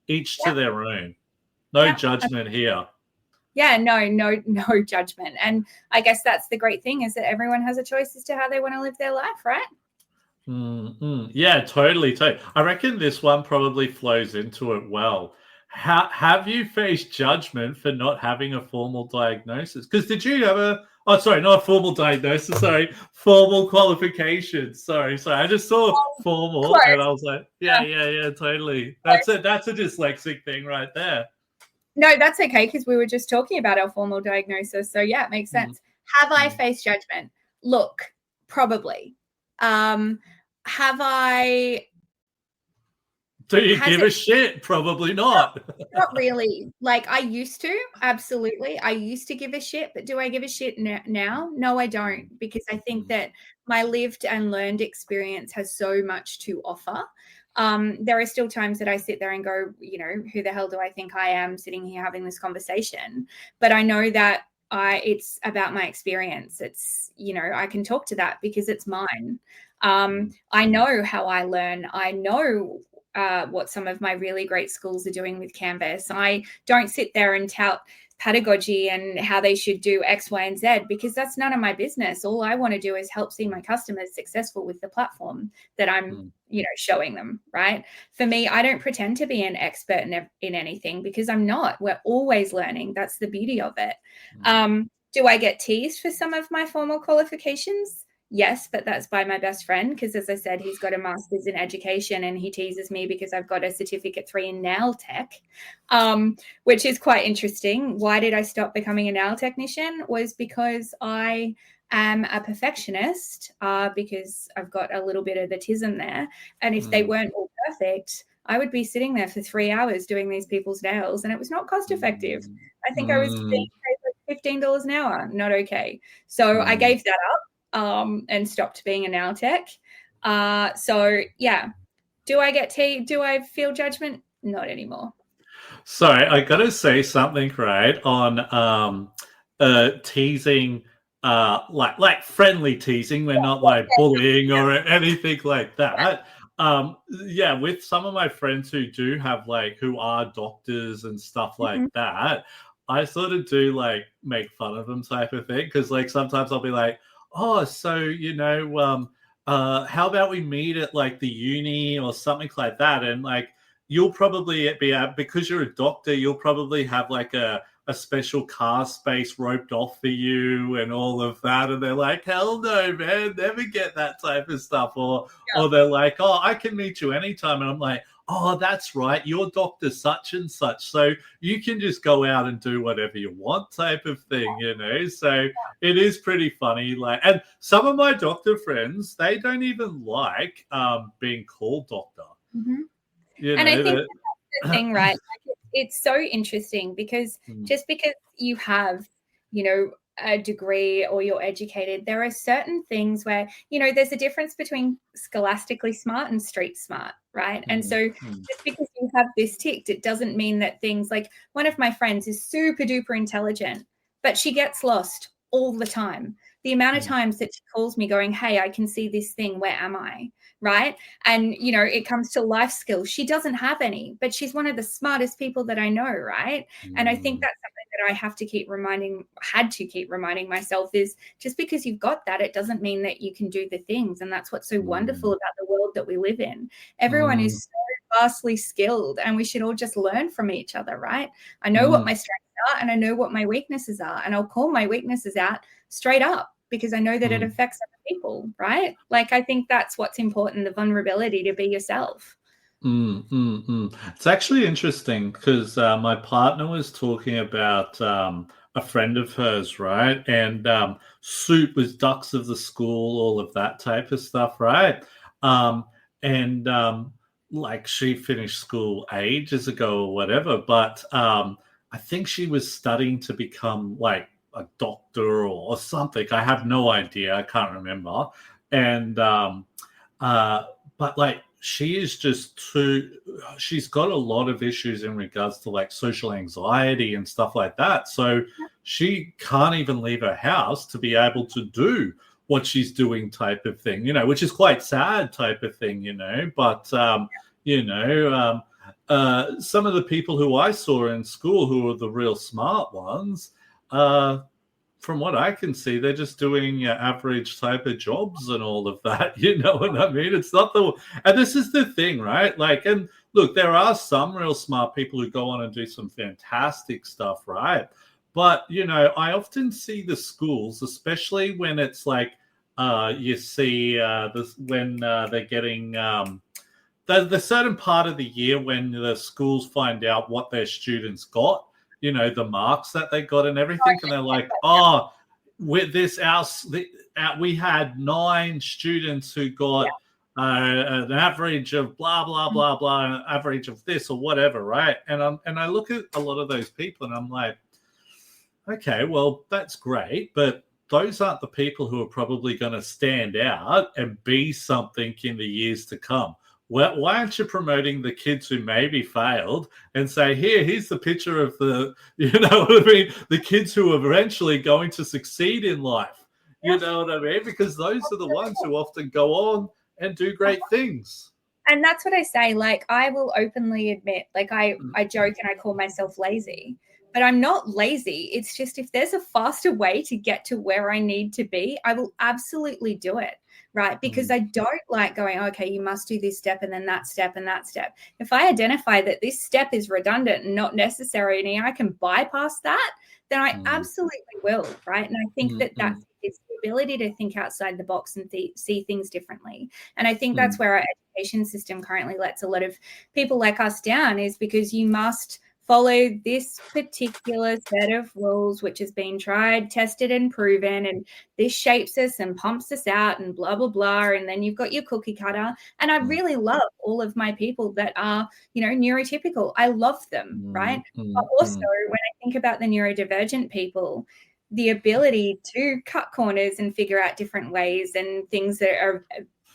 A: each to their own. No judgment here.
B: Yeah, no judgment. And I guess that's the great thing, is that everyone has a choice as to how they want to live their life, right?
A: Yeah, totally. I reckon this one probably flows into it well. Have you faced judgment for not having a formal diagnosis? Because did you have not a formal diagnosis, sorry, formal qualifications. Sorry. I just saw formal
B: Close.
A: and I was like, yeah, totally. That's a dyslexic thing right there.
B: No, that's okay, because we were just talking about our formal diagnosis. So yeah, it makes sense. Have I faced judgment? Look, probably. Have I?
A: Do you give a shit? Probably not.
B: Not really. Like, I used to, absolutely. I used to give a shit, but do I give a shit now? No, I don't, because I think that my lived and learned experience has so much to offer. There are still times that I sit there and go, who the hell do I think I am sitting here having this conversation? But I know that it's about my experience. It's, I can talk to that because it's mine. I know how I learn. I know what some of my really great schools are doing with Canvas. I don't sit there and tout pedagogy and how they should do X, Y, and Z, because that's none of my business. All I want to do is help see my customers successful with the platform that I'm, showing them, right? For me, I don't pretend to be an expert in anything, because I'm not. We're always learning. That's the beauty of it. Do I get teased for some of my formal qualifications? Yes, but that's by my best friend, because, as I said, he's got a master's in education, and he teases me because I've got a certificate 3 in nail tech, which is quite interesting. Why did I stop becoming a nail technician? Was because I am a perfectionist, because I've got a little bit of the tism there. And if they weren't all perfect, I would be sitting there for 3 hours doing these people's nails, and it was not cost effective. I think I was being paid like $15 an hour. Not okay. So I gave that up. And stopped being a nail tech. So yeah, do I feel judgment? Not anymore.
A: Sorry, I gotta say something, right, on teasing, like friendly teasing. We're not like bullying or anything like that. Yeah, with some of my friends who do have who are doctors and stuff like that, I sort of do make fun of them type of thing, because sometimes I'll be like, oh, so how about we meet at the uni or something like that, and you'll probably be because you're a doctor, you'll probably have a special car space roped off for you and all of that, and they're like, hell no, man, never get that type of stuff, or they're like, oh, I can meet you anytime, and I'm like, oh, that's right, you're Dr. such and such, so you can just go out and do whatever you want type of thing, so it is pretty funny. And some of my doctor friends, they don't even like being called doctor.
B: And I think that's the thing, right? It's so interesting, because just because you have, a degree or you're educated, there are certain things where, there's a difference between scholastically smart and street smart, right? And so just because you have this ticked, it doesn't mean that things one of my friends is super duper intelligent, but she gets lost all the time. The amount of times that she calls me going, hey, I can see this thing, where am I? Right. And, it comes to life skills. She doesn't have any, but she's one of the smartest people that I know. Right. And I think that's something that I had to keep reminding myself, is just because you've got that, it doesn't mean that you can do the things. And that's what's so wonderful about the world that we live in. Everyone is so vastly skilled, and we should all just learn from each other. Right. I know what my strengths are, and I know what my weaknesses are, and I'll call my weaknesses out straight up, because I know that it affects other people, right? I think that's what's important, the vulnerability to be yourself.
A: It's actually interesting, because my partner was talking about a friend of hers, right? And Soup was Ducks of the School, all of that type of stuff, right? And she finished school ages ago or whatever, but I think she was studying to become a doctor or something. I have no idea. I can't remember. And but she is just she's got a lot of issues in regards to social anxiety and stuff like that. So she can't even leave her house to be able to do what she's doing type of thing, which is quite sad type of thing, but some of the people who I saw in school who were the real smart ones, from what I can see, they're just doing average type of jobs and all of that. You know what I mean? It's not and this is the thing, right? And look, there are some real smart people who go on and do some fantastic stuff, right? But, I often see the schools, especially when it's you see this when they're getting the certain part of the year when the schools find out what their students got, the marks that they got and everything. And they're like, oh, with this, we had 9 students who got an average of blah, blah, blah, blah, an average of this or whatever, right? And I look at a lot of those people and I'm like, okay, well, that's great, but those aren't the people who are probably going to stand out and be something in the years to come. Well, why aren't you promoting the kids who maybe failed and say, here's the picture of the kids who are eventually going to succeed in life. You know what I mean? Because those are the ones who often go on and do great things.
B: And that's what I say. I will openly admit, I joke and I call myself lazy. But I'm not lazy. It's just if there's a faster way to get to where I need to be, I will absolutely do it, right? Because I don't like going, okay, you must do this step and then that step and that step. If I identify that this step is redundant and not necessary and I can bypass that, then I absolutely will, right? And I think that's it's the ability to think outside the box and see things differently. And I think that's where our education system currently lets a lot of people like us down, is because you must follow this particular set of rules, which has been tried, tested, and proven, and this shapes us and pumps us out and blah, blah, blah. And then you've got your cookie cutter. And I really love all of my people that are, neurotypical. I love them, right? But also when I think about the neurodivergent people, the ability to cut corners and figure out different ways and things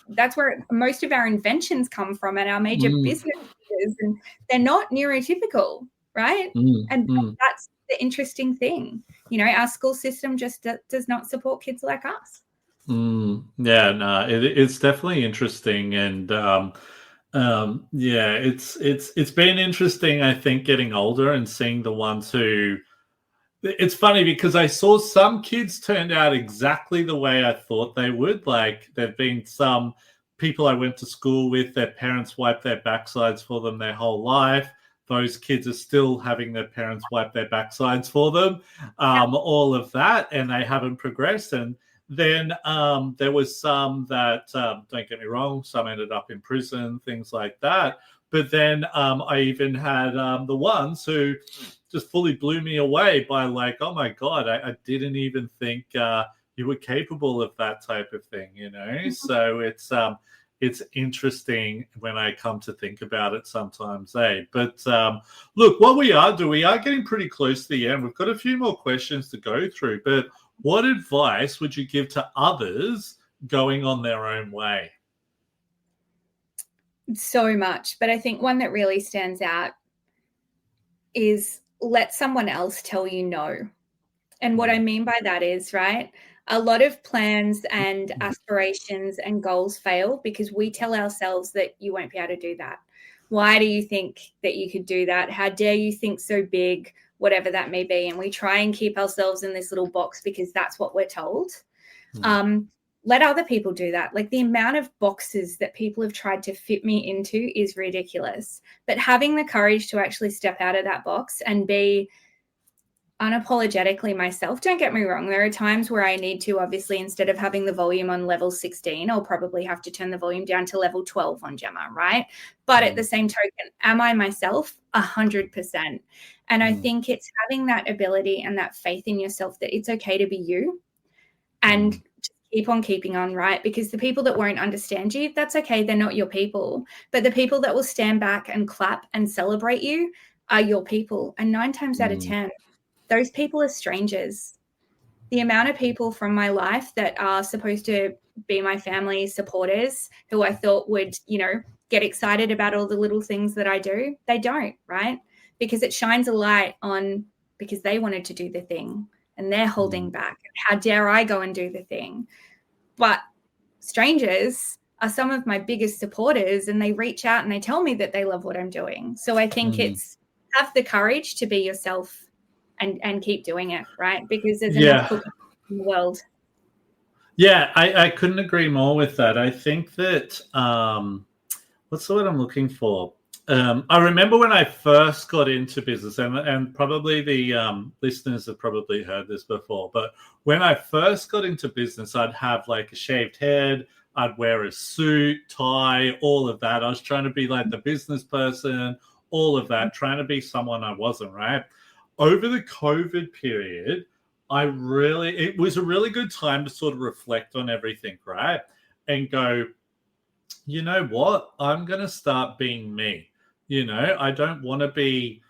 B: that's where most of our inventions come from and our major businesses, and they're not neurotypical, right? And that's the interesting thing. Our school system just does not support kids like us.
A: Yeah, no, it's definitely interesting, and yeah, it's been interesting, I think, getting older and seeing the ones who. It's funny because I saw some kids turned out exactly the way I thought they would. Like, there've been some people I went to school with, their parents wiped their backsides for them their whole life. Those kids are still having their parents wipe their backsides for them, all of that, and they haven't progressed. And then there was some that, don't get me wrong, some ended up in prison, things like that. But then I even had the ones who just fully blew me away by like, oh my God, I didn't even think you were capable of that type of thing, So it's interesting when I come to think about it sometimes, eh? But look, what we are getting pretty close to the end. We've got a few more questions to go through, but what advice would you give to others going on their own way?
B: So much, but I think one that really stands out is let someone else tell you no. And what I mean by that is, right, a lot of plans and aspirations and goals fail because we tell ourselves that you won't be able to do that. Why do you think that you could do that? How dare you think so big, whatever that may be. And we try and keep ourselves in this little box because that's what we're told. Let other people do that. Like, the amount of boxes that people have tried to fit me into is ridiculous. But having the courage to actually step out of that box and be unapologetically myself. Don't get me wrong. There are times where I need to, obviously, instead of having the volume on level 16, I'll probably have to turn the volume down to level 12 on Gemma, right? But at the same token, am I myself? 100%. And I think it's having that ability and that faith in yourself that it's okay to be you and just keep on keeping on, right? Because the people that won't understand you, that's okay. They're not your people. But the people that will stand back and clap and celebrate you are your people. And 9 times out of 10, those people are strangers. The amount of people from my life that are supposed to be my family supporters who I thought would, get excited about all the little things that I do, they don't, right? Because it shines a light on because they wanted to do the thing and they're holding back. How dare I go and do the thing? But strangers are some of my biggest supporters, and they reach out and they tell me that they love what I'm doing. So I think it's have the courage to be yourself and keep doing it, right? Because there's enough cooking in the world.
A: Yeah, I couldn't agree more with that. I think that, what's the word I'm looking for? I remember when I first got into business, and probably the listeners have probably heard this before, but when I first got into business, I'd have like a shaved head, I'd wear a suit, tie, all of that. I was trying to be like the business person, all of that, trying to be someone I wasn't, right? Over the COVID period, it was a really good time to sort of reflect on everything, right? And go, you know what? I'm going to start being me. I don't want to be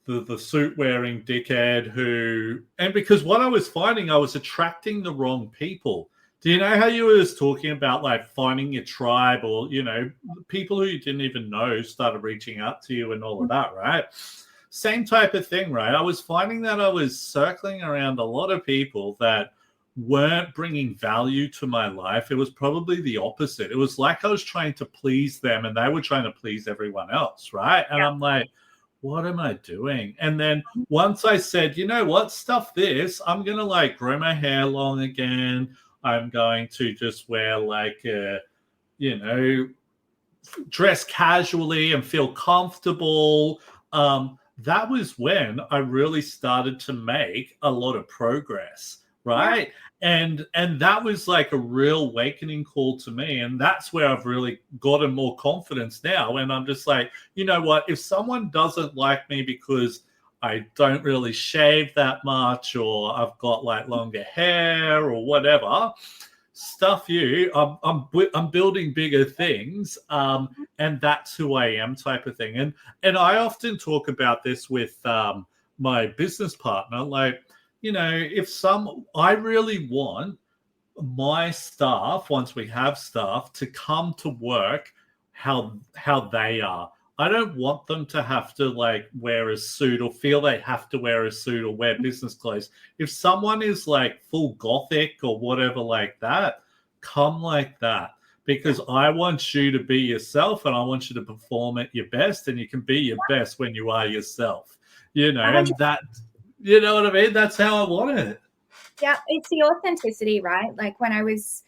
A: the suit-wearing dickhead and because what I was finding, I was attracting the wrong people. Do you know how you were just talking about like finding your tribe, or, people who you didn't even know started reaching out to you and all of that, right? Same type of thing, right? I was finding that I was circling around a lot of people that weren't bringing value to my life. It was probably the opposite. It was like I was trying to please them and they were trying to please everyone else, right? And I'm like, what am I doing? And then once I said, you know what, stuff this, I'm going to like grow my hair long again. I'm going to just wear like, dress casually and feel comfortable. That was when I really started to make a lot of progress, right? And that was like a real awakening call to me. And that's where I've really gotten more confidence now. And I'm just like, you know what, if someone doesn't like me because I don't really shave that much, or I've got like longer hair or whatever, stuff you. I'm building bigger things, and that's who I am, type of thing. And I often talk about this with my business partner. Like, I really want my staff, once we have staff, to come to work how they are. I don't want them to have to like wear a suit or feel they have to wear a suit or wear business clothes. If someone is like full gothic or whatever like that, come like that, because I want you to be yourself and I want you to perform at your best, and you can be your best when you are yourself, and that, you know what I mean? That's how I want it.
B: Yeah, it's the authenticity, right? Like when I was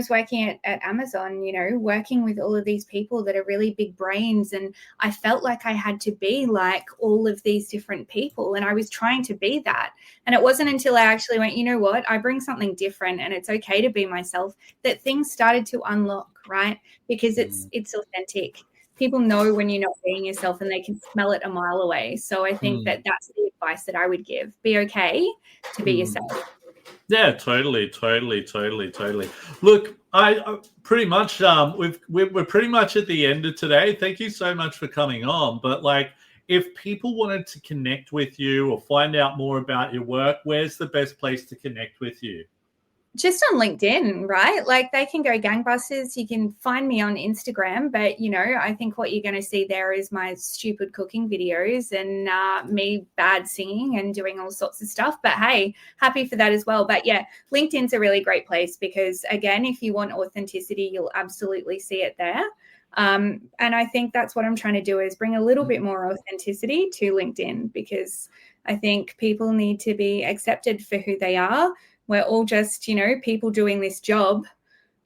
B: working at Amazon, working with all of these people that are really big brains, and I felt like I had to be like all of these different people, and I was trying to be that. And it wasn't until I actually went, you know what, I bring something different and it's okay to be myself, that things started to unlock, right? Because it's authentic. People know when you're not being yourself, and they can smell it a mile away. So I think that that's the advice that I would give. Be okay to be yourself.
A: Yeah, totally. Look, I pretty much we're pretty much at the end of today. Thank you so much for coming on. But like, if people wanted to connect with you or find out more about your work, where's the best place to connect with you?
B: Just on LinkedIn, right? Like they can go gangbusters. You can find me on Instagram, but I think what you're going to see there is my stupid cooking videos and me bad singing and doing all sorts of stuff. But hey, happy for that as well. But yeah, LinkedIn's a really great place because, again, if you want authenticity, you'll absolutely see it there. And I think that's what I'm trying to do, is bring a little bit more authenticity to LinkedIn, because I think people need to be accepted for who they are. We're all just, people doing this job.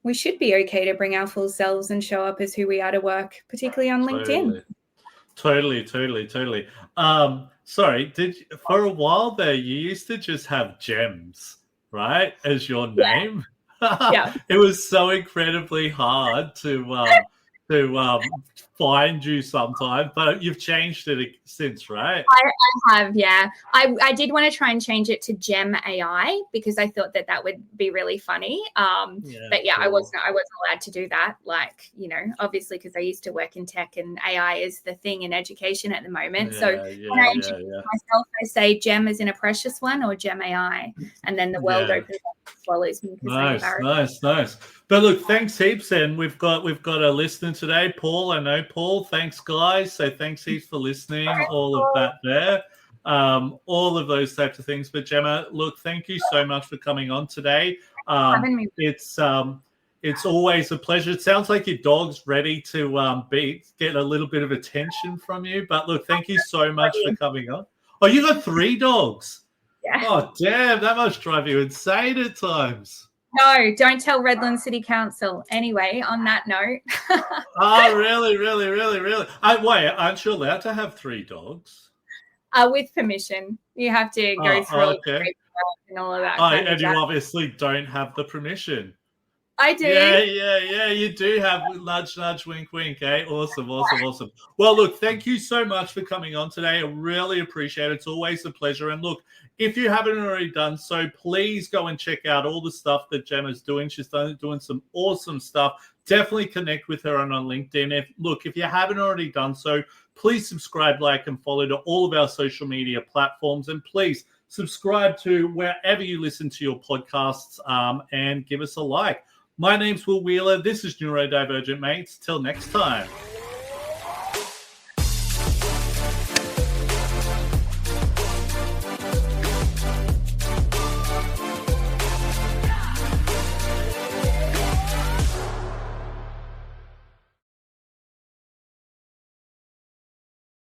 B: We should be okay to bring our full selves and show up as who we are to work, particularly on LinkedIn.
A: Totally. Sorry, for a while there, you used to just have Gems, right, as your name?
B: Yeah.
A: It was so incredibly hard to find you sometimes, but you've changed it since, right?
B: I have, yeah. I did want to try and change it to Gem AI because I thought that would be really funny. But yeah, cool. I wasn't allowed to do that. Like, obviously, because I used to work in tech and AI is the thing in education at the moment. When I introduce myself, I say Gem as in a precious one or Gem AI, and then the world opens up and swallows me.
A: Nice. But look, thanks heaps, and we've got a listener today, Paul. I know Paul. Thanks, guys. So thanks heaps for listening. All of that there, all of those types of things. But Gemma, look, thank you so much for coming on today. It's always a pleasure. It sounds like your dog's ready to get a little bit of attention from you. But look, thank you so much for coming on. Oh, you got 3 dogs.
B: Yeah.
A: Oh, damn, that must drive you insane at times.
B: No, don't tell Redland City Council. Anyway, on that note.
A: Oh, really? Wait, aren't you allowed to have 3 dogs?
B: With permission. You have to go through and all of that.
A: And you obviously don't have the permission.
B: I do.
A: Yeah. You do have nudge, wink, wink. Eh? Awesome. Well, look, thank you so much for coming on today. I really appreciate it. It's always a pleasure. And look, if you haven't already done so, please go and check out all the stuff that Gemma's doing. She's doing some awesome stuff. Definitely connect with her on LinkedIn. If you haven't already done so, please subscribe, like, and follow to all of our social media platforms. And please subscribe to wherever you listen to your podcasts, and give us a like. My name's Will Wheeler. This is Neurodivergent, mates. Till next time.